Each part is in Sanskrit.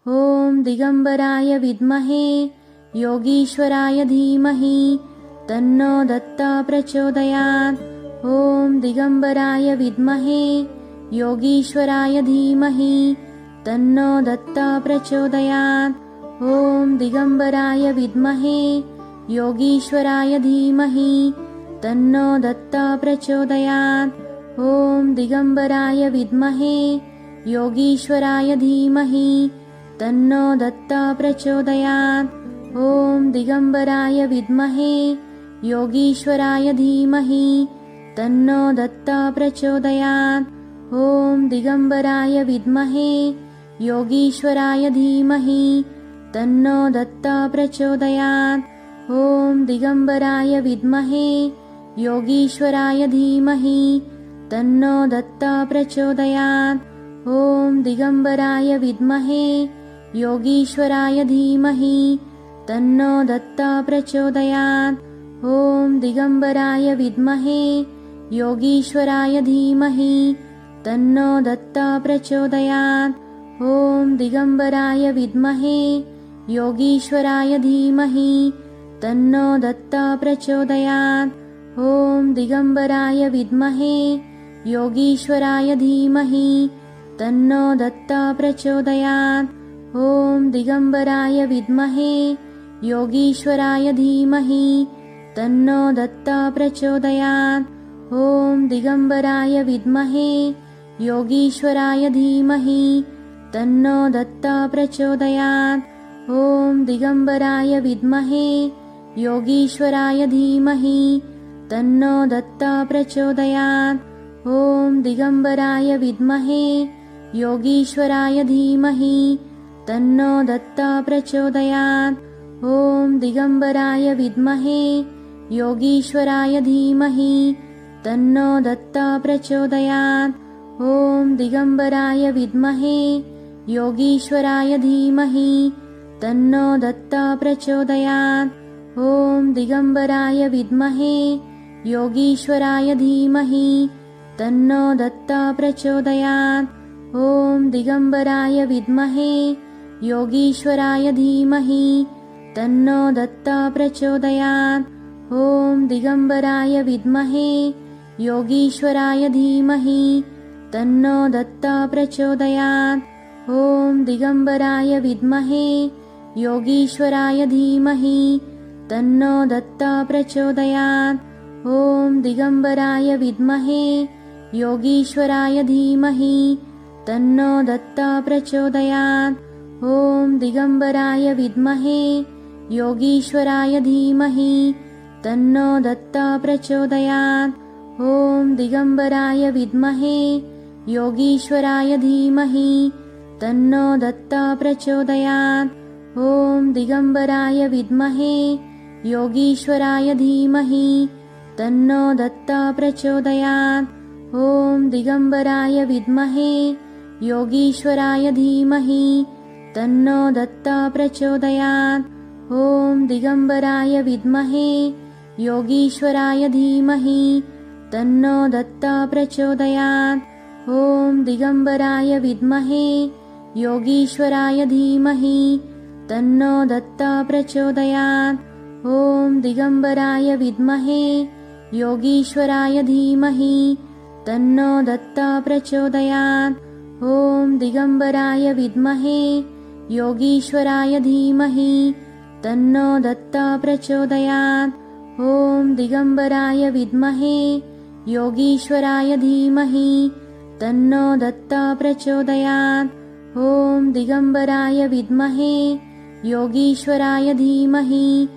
ॐ दिगम्बराय विद्महे योगीश्वराय धीमहि तन्नो दत्ता प्रचोदयात्। ॐ दिगम्बराय विद्महे योगीश्वराय धीमहि तन्नो दत्ता प्रचोदयात्। ॐ दिगम्बराय विद्महे योगीश्वराय धीमहि तन्नो दत्ता प्रचोदयात्। ॐ दिगम्बराय विद्महे योगीश्वराय धीमहि तन्नो दत्ता प्रचोदयात्। ॐ दिगम्बराय विद्महे योगीश्वराय धीमहि तन्नो दत्ता प्रचोदयात्। ॐ दिगम्बराय विद्महे योगीश्वराय धीमहि तन्नो दत्ता प्रचोदयात्। ॐ दिगम्बराय विद्महे योगीश्वराय धीमहि तन्नो दत्ता प्रचोदयात्। ॐ दिगम्बराय विद्महे योगीश्वराय धीमहि तन्नो दत्ता प्रचोदयात्। ॐ दिगम्बराय विद्महे योगीश्वराय धीमहि तन्नो दत्ता प्रचोदयात्। ॐ दिगम्बराय विद्महे योगीश्वराय धीमहि तन्नो दत्ता प्रचोदयात्। ॐ दिगम्बराय विद्महे योगीश्वराय धीमहि तन्नो दत्ता प्रचोदयात्। ॐ दिगम्बराय विद्महे योगीश्वराय धीमहि तन्नो दत्ता प्रचोदयात्। ॐ दिगम्बराय विद्महे योगीश्वराय धीमहि तन्नो दत्ता प्रचोदयात्। ॐ दिगम्बराय विद्महे योगीश्वराय धीमहि तन्नो दत्ता प्रचोदयात्। ॐ दिगम्बराय विद्महे योगीश्वराय धीमहि तन्नो दत्ता प्रचोदयात्। ॐ दिगम्बराय विद्महे योगीश्वराय धीमहि तन्नो दत्ता प्रचोदयात्। ॐ दिगम्बराय विद्महे योगीश्वराय धीमहि तन्नो दत्ता प्रचोदयात्। ॐ दिगम्बराय विद्महे योगीश्वराय धीमहि तन्नो दत्ता प्रचोदयात्। ॐ दिगम्बराय विद्महे योगीश्वराय धीमहि तन्नो दत्ता प्रचोदयात्। ॐ दिगम्बराय विद्महे योगीश्वराय धीमहि तन्नो दत्ता प्रचोदयात्। ॐ दिगम्बराय विद्महे योगीश्वराय धीमहि तन्नो दत्ता प्रचोदयात्। ॐ दिगम्बराय विद्महे योगीश्वराय धीमहि तन्नो दत्ता प्रचोदयात्। ॐ दिगम्बराय विद्महे योगीश्वराय धीमहि तन्नो दत्ता प्रचोदयात्। ॐ दिगम्बराय विद्महे योगीश्वराय धीमहि तन्नो दत्ता प्रचोदयात्। ॐ दिगम्बराय विद्महे योगीश्वराय धीमहि तन्नो दत्ता प्रचोदयात्। ॐ दिगम्बराय विद्महे योगीश्वराय धीमहि तन्नो दत्ता प्रचोदयात्। ॐ दिगम्बराय विद्महे योगीश्वराय धीमहि तन्नो दत्ता प्रचोदयात्। ॐ दिगम्बराय विद्महे योगीश्वराय धीमहि तन्नो दत्ता प्रचोदयात्। ॐ दिगम्बराय विद्महे योगीश्वराय धीमहि तन्नो दत्ता प्रचोदयात्। ॐ दिगम्बराय विद्महे योगीश्वराय धीमहि तन्नो दत्ता प्रचोदयात्। ॐ दिगम्बराय विद्महे योगीश्वराय धीमहि तन्नो दत्ता प्रचोदयात्। ॐ दिगम्बराय विद्महे योगीश्वराय धीमहि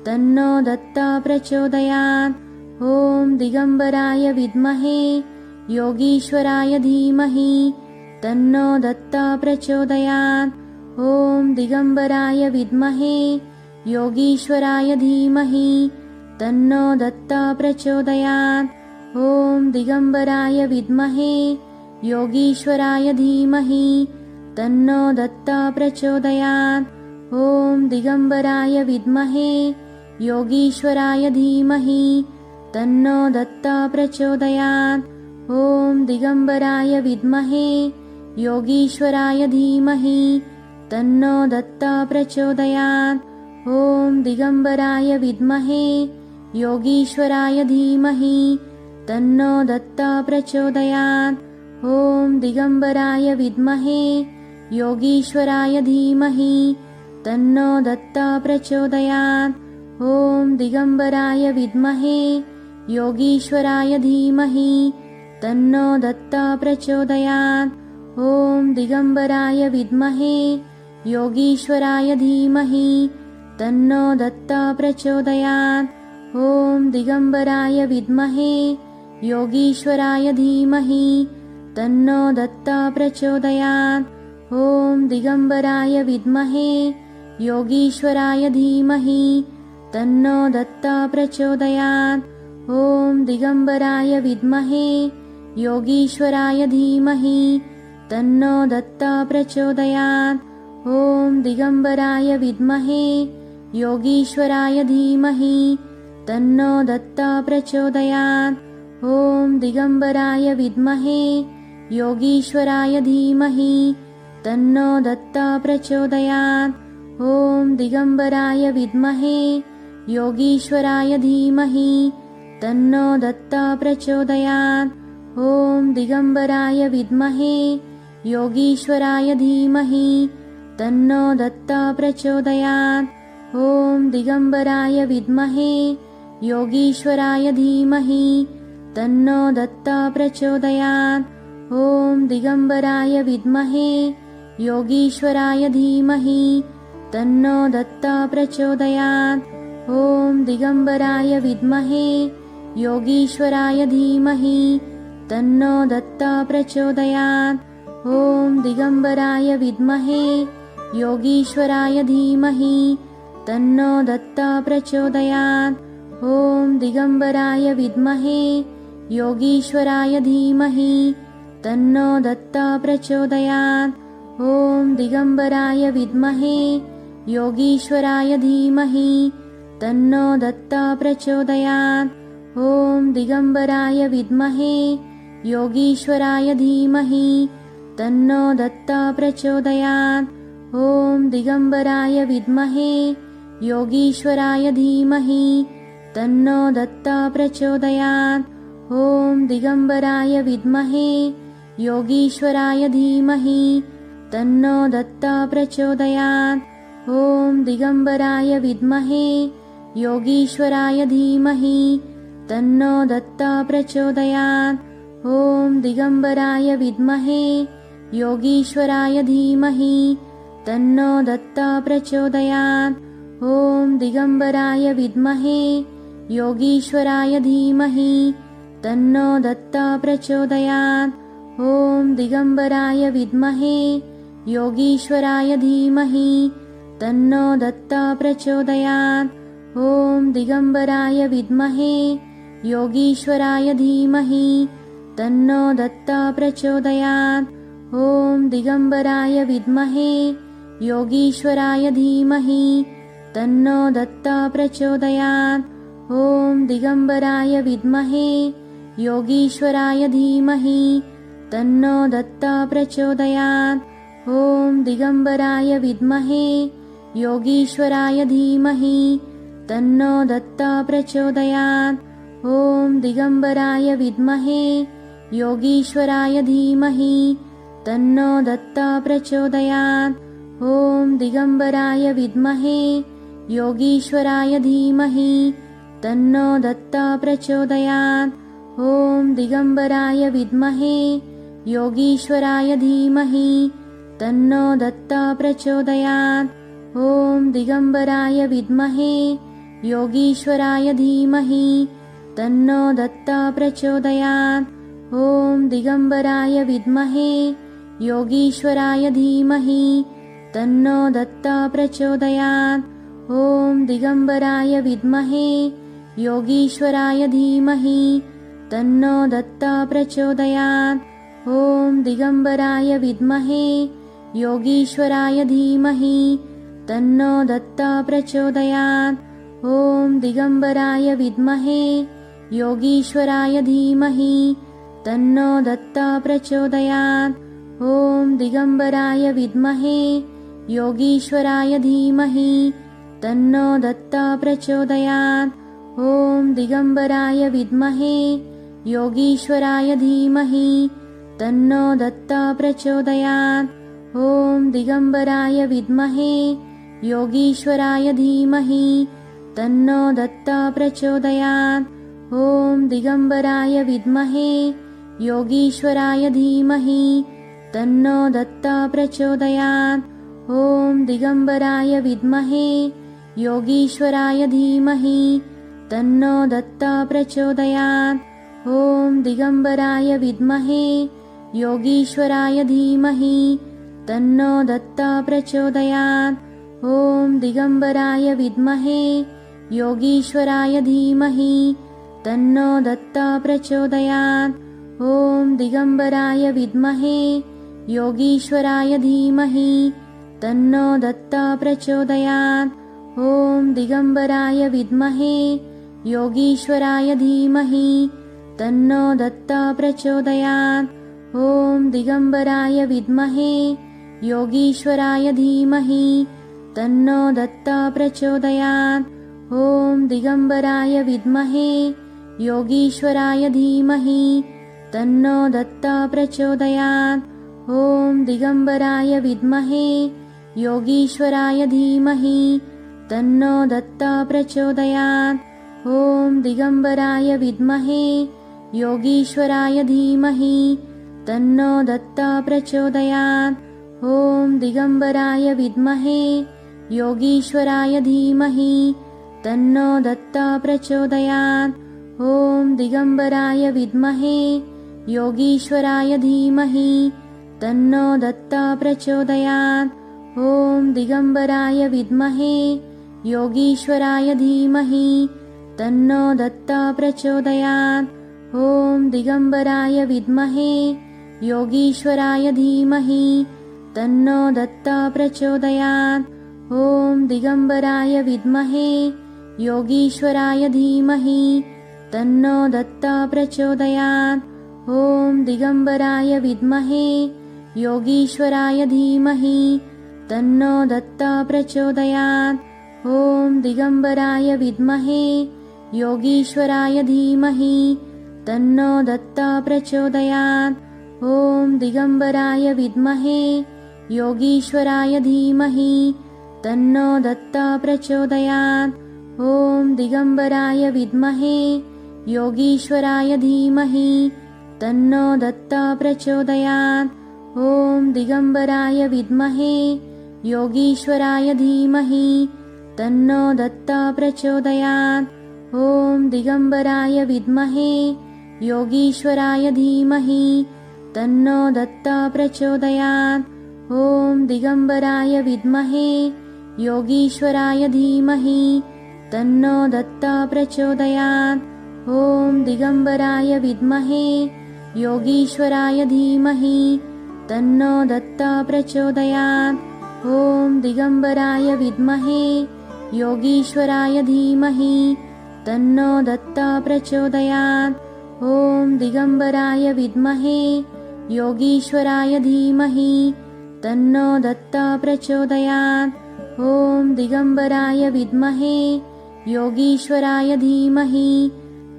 तन्नो दत्ता प्रचोदयात्। ॐ दिगम्बराय विद्महे योगीश्वराय धीमहि तन्नो दत्ता प्रचोदयात्। ॐ दिगम्बराय विद्महे योगीश्वराय धीमहि तन्नो दत्ता प्रचोदयात्। ॐ दिगम्बराय विद्महे योगीश्वराय धीमहि तन्नो दत्ता प्रचोदयात्। ॐ दिगम्बराय विद्महे योगीश्वराय धीमहि तन्नो दत्ता प्रचोदयात्। ॐ दिगम्बराय विद्महे योगीश्वराय धीमहि तन्नो दत्ता प्रचोदयात्। ॐ दिगम्बराय विद्महे योगीश्वराय धीमहि तन्नो दत्ता प्रचोदयात्। ॐ दिगम्बराय विद्महे योगीश्वराय धीमहि तन्नो दत्ता प्रचोदयात्। ॐ दिगम्बराय विद्महे योगीश्वराय धीमहि तन्नो दत्ता प्रचोदयात्। ॐ दिगम्बराय विद्महे योगीश्वराय धीमहि तन्नो दत्ता प्रचोदयात्। ॐ दिगम्बराय विद्महे योगीश्वराय धीमहि तन्नो दत्ता प्रचोदयात्। ॐ दिगम्बराय विद्महे योगीश्वराय धीमहि तन्नो दत्ता प्रचोदयात्। ॐ दिगम्बराय विद्महे योगीश्वराय धीमहि तन्नो दत्ता प्रचोदयात्। ॐ दिगम्बराय विद्महे योगीश्वराय धीमहि तन्नो दत्ता प्रचोदयात्। ॐ दिगम्बराय विद्महे योगीश्वराय धीमहि तन्नो दत्ता प्रचोदयात्। ॐ दिगम्बराय विद्महे योगीश्वराय धीमहि तन्नो दत्ता प्रचोदयात्। ॐ दिगम्बराय विद्महे योगीश्वराय धीमहि तन्नो दत्ता प्रचोदयात्। ॐ दिगम्बराय विद्महे योगीश्वराय धीमहि तन्नो दत्ता प्रचोदयात्। ॐ दिगम्बराय विद्महे योगीश्वराय धीमहि तन्नो दत्ता प्रचोदयात्। ॐ दिगम्बराय विद्महे योगीश्वराय धीमहि तन्नो दत्ता प्रचोदयात्। ॐ दिगम्बराय विद्महे योगीश्वराय धीमहि तन्नो दत्ता प्रचोदयात्। ॐ दिगम्बराय विद्महे योगीश्वराय धीमहि तन्नो दत्ता प्रचोदयात्। ॐ दिगम्बराय विद्महे योगीश्वराय धीमहि तन्नो दत्ता प्रचोदयात्। ॐ दिगम्बराय विद्महे योगीश्वराय धीमहि तन्नो दत्ता प्रचोदयात्। ॐ दिगम्बराय विद्महे योगीश्वराय धीमहि तन्नो दत्ता प्रचोदयात्। ॐ दिगम्बराय विद्महे योगीश्वराय धीमहि तन्नो दत्ता प्रचोदयात्। ॐ दिगम्बराय विद्महे योगीश्वराय धीमहि तन्नो दत्ता प्रचोदयात्। ॐ दिगम्बराय विद्महे योगीश्वराय धीमहि तन्नो दत्ता प्रचोदयात्। ॐ दिगम्बराय विद्महे योगीश्वराय धीमहि तन्नो दत्ता प्रचोदयात्। ॐ दिगम्बराय विद्महे योगीश्वराय धीमहि तन्नो दत्ता प्रचोदयात्। ॐ दिगम्बराय विद्महे योगीश्वराय धीमहि तन्नो दत्ता प्रचोदयात्। ॐ दिगम्बराय विद्महे योगीश्वराय धीमहि तन्नो दत्ता प्रचोदयात्। ॐ दिगम्बराय विद्महे योगीश्वराय धीमहि तन्नो दत्ता प्रचोदयात्। ॐ दिगम्बराय विद्महे योगीश्वराय धीमहि तन्नो दत्ता प्रचोदयात्। ॐ दिगम्बराय विद्महे योगीश्वराय धीमहि तन्नो दत्ता प्रचोदयात्। ॐ दिगम्बराय विद्महे योगीश्वराय धीमहि तन्नो दत्ता प्रचोदयात्। ॐ दिगम्बराय विद्महे योगीश्वराय धीमहि तन्नो दत्ता प्रचोदयात्। ॐ दिगम्बराय विद्महे योगीश्वराय धीमहि तन्नो दत्ता प्रचोदयात्। ॐ दिगम्बराय विद्महे योगीश्वराय धीमहि तन्नो दत्ता प्रचोदयात्। ॐ दिगम्बराय विद्महे योगीश्वराय धीमहि तन्नो दत्ता प्रचोदयात्। ॐ दिगम्बराय विद्महे योगीश्वराय धीमहि तन्नो दत्ता प्रचोदयात्। ॐ दिगम्बराय विद्महे योगीश्वराय धीमहि तन्नो दत्ता प्रचोदयात्। ॐ दिगम्बराय विद्महे योगीश्वराय धीमहि तन्नो दत्ता प्रचोदयात्। ॐ दिगम्बराय विद्महे योगीश्वराय धीमहि तन्नो दत्ता प्रचोदयात्। ॐ दिगम्बराय विद्महे योगीश्वराय धीमहि तन्नो दत्ता प्रचोदयात्। ॐ दिगम्बराय विद्महे योगीश्वराय धीमहि तन्नो दत्ता प्रचोदयात्। ॐ दिगम्बराय विद्महे योगीश्वराय धीमहि तन्नो दत्ता प्रचोदयात्। ॐ दिगम्बराय विद्महे योगीश्वराय धीमहि तन्नो दत्ता प्रचोदयात्। ॐ दिगम्बराय विद्महे योगीश्वराय धीमहि तन्नो दत्ता प्रचोदयात्। ॐ दिगम्बराय विद्महे योगीश्वराय धीमहि तन्नो दत्ता प्रचोदयात्। ॐ दिगम्बराय विद्महे योगीश्वराय धीमहि तन्नो दत्ता प्रचोदयात्। ॐ दिगम्बराय विद्महे योगीश्वराय धीमहि तन्नो दत्ता प्रचोदयात्। ॐ दिगम्बराय विद्महे योगीश्वराय धीमहि तन्नो दत्ता प्रचोदयात्। ॐ दिगम्बराय विद्महे योगीश्वराय धीमहि तन्नो दत्ता प्रचोदयात्। ॐ दिगम्बराय विद्महे योगीश्वराय धीमहि तन्नो दत्ता प्रचोदयात्। ॐ दिगम्बराय विद्महे योगीश्वराय धीमहि तन्नो दत्ता प्रचोदयात्। ॐ दिगम्बराय विद्महे योगीश्वराय धीमहि तन्नो दत्ता प्रचोदयात्। ॐ दिगम्बराय विद्महे योगीश्वराय धीमहि तन्नो दत्ता प्रचोदयात्। ॐ दिगम्बराय विद्महे योगीश्वराय धीमहि तन्नो दत्ता प्रचोदयात्। ॐ दिगम्बराय विद्महे योगीश्वराय धीमहि तन्नो दत्ता प्रचोदयात्। ॐ दिगम्बराय विद्महे योगीश्वराय धीमहि तन्नो दत्ता प्रचोदयात्। ॐ दिगम्बराय विद्महे योगीश्वराय धीमहि तन्नो दत्ता प्रचोदयात्। ॐ दिगम्बराय विद्महे योगीश्वराय धीमहि तन्नो दत्ता प्रचोदयात्। ॐ दिगम्बराय विद्महे योगीश्वराय धीमहि तन्नो दत्ता प्रचोदयात्। ॐ दिगम्बराय विद्महे योगीश्वराय धीमहि तन्नो दत्ता प्रचोदयात्। ॐ दिगम्बराय विद्महे योगीश्वराय धीमहि तन्नो दत्ता प्रचोदयात्। ॐ दिगम्बराय विद्महे योगीश्वराय धीमहि तन्नो दत्ता प्रचोदयात्। ॐ दिगम्बराय विद्महे योगीश्वराय धीमहि तन्नो दत्ता प्रचोदयात्। ॐ दिगम्बराय विद्महे योगीश्वराय धीमहि तन्नो दत्ता प्रचोदयात्। ॐ दिगम्बराय विद्महे योगीश्वराय धीमहि तन्नो दत्ता प्रचोदयात्। ॐ दिगम्बराय विद्महे योगीश्वराय धीमहि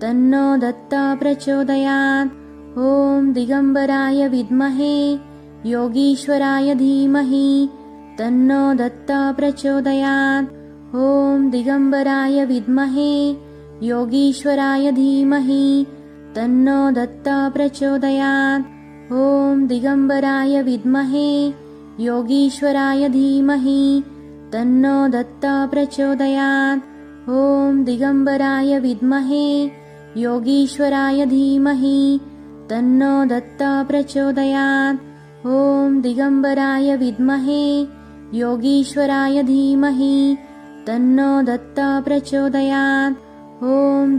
तन्नो दत्ता प्रचोदयात्। ॐ दिगम्बराय विद्महे योगीश्वराय धीमहि तन्नो दत्ता प्रचोदयात्। ॐ दिगम्बराय विद्महे योगीश्वराय धीमहि तन्नो दत्ता प्रचोदयात्। ॐ दिगम्बराय विद्महे योगीश्वराय धीमहि तन्नो दत्ता प्रचोदयात्। ॐ दिगम्बराय विद्महे योगीश्वराय धीमहि तन्नो दत्ता प्रचोदयात्। ॐ दिगम्बराय विद्महे योगीश्वराय धीमहि तन्नो दत्ता प्रचोदयात्। ॐ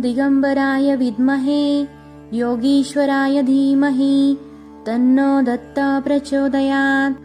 दिगम्बराय विद्महे योगीश्वराय धीमहि तन्नो दत्ता प्रचोदयात्।